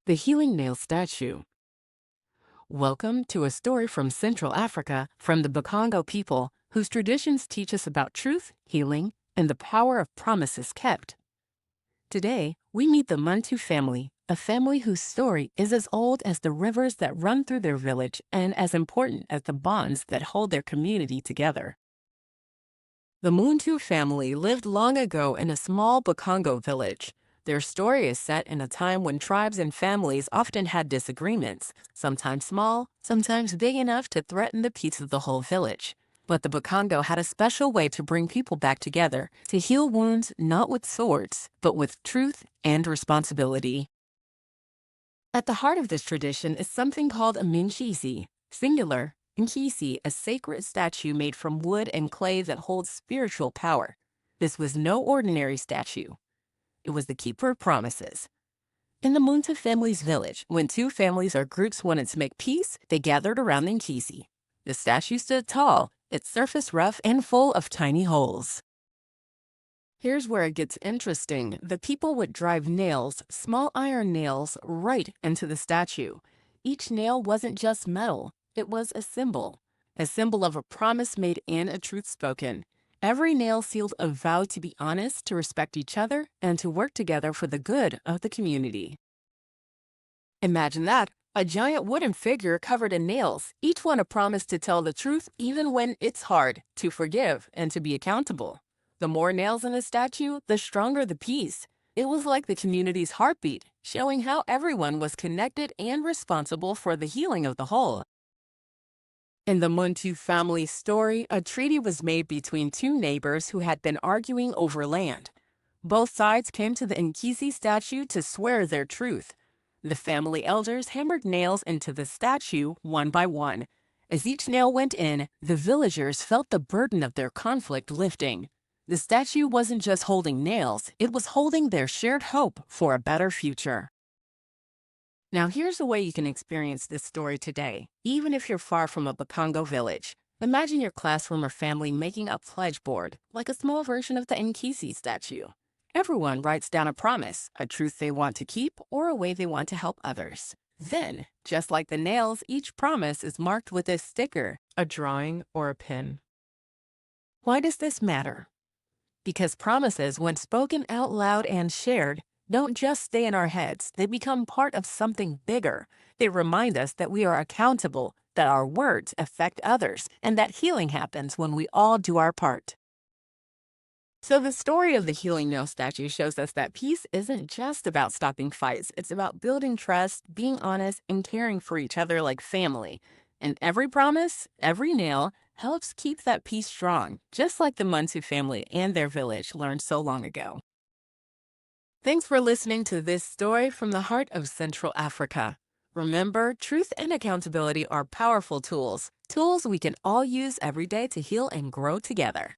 The Healing Nail Statue. Welcome to a story from Central Africa from the Bakongo people, whose traditions teach us about truth, healing, and the power of promises kept. Today, we meet the Muntu family, a family whose story is as old as the rivers that run through their village and as important as the bonds that hold their community together. The Muntu family lived long ago in a small Bakongo village. Their story is set in a time when tribes and families often had disagreements, sometimes small, sometimes big enough to threaten the peace of the whole village. But the Bakongo had a special way to bring people back together, to heal wounds not with swords, but with truth and responsibility. At the heart of this tradition is something called a Minkisi, singular, Minkisi, a sacred statue made from wood and clay that holds spiritual power. This was no ordinary statue. It was the keeper of promises. In the Munta family's village, when two families or groups wanted to make peace, they gathered around the Minkisi. The statue stood tall, its surface rough and full of tiny holes. Here's where it gets interesting. The people would drive nails, small iron nails, right into the statue. Each nail wasn't just metal, it was a symbol of a promise made and a truth spoken. Every nail sealed a vow to be honest, to respect each other, and to work together for the good of the community. Imagine that, a giant wooden figure covered in nails, each one a promise to tell the truth even when it's hard, to forgive, and to be accountable. The more nails in a statue, the stronger the peace. It was like the community's heartbeat, showing how everyone was connected and responsible for the healing of the whole. In the Muntu family story, a treaty was made between two neighbors who had been arguing over land. Both sides came to the Minkisi statue to swear their truth. The family elders hammered nails into the statue one by one. As each nail went in, the villagers felt the burden of their conflict lifting. The statue wasn't just holding nails, it was holding their shared hope for a better future. Now here's a way you can experience this story today, even if you're far from a Bakongo village. Imagine your classroom or family making a pledge board, like a small version of the Minkisi statue. Everyone writes down a promise, a truth they want to keep, or a way they want to help others. Then, just like the nails, each promise is marked with a sticker, a drawing, or a pin. Why does this matter? Because promises, when spoken out loud and shared, don't just stay in our heads, they become part of something bigger. They remind us that we are accountable, that our words affect others, and that healing happens when we all do our part. So the story of the Healing Nail statue shows us that peace isn't just about stopping fights, it's about building trust, being honest, and caring for each other like family. And every promise, every nail, helps keep that peace strong, just like the Muntu family and their village learned so long ago. Thanks for listening to this story from the heart of Central Africa. Remember, truth and accountability are powerful tools we can all use every day to heal and grow together.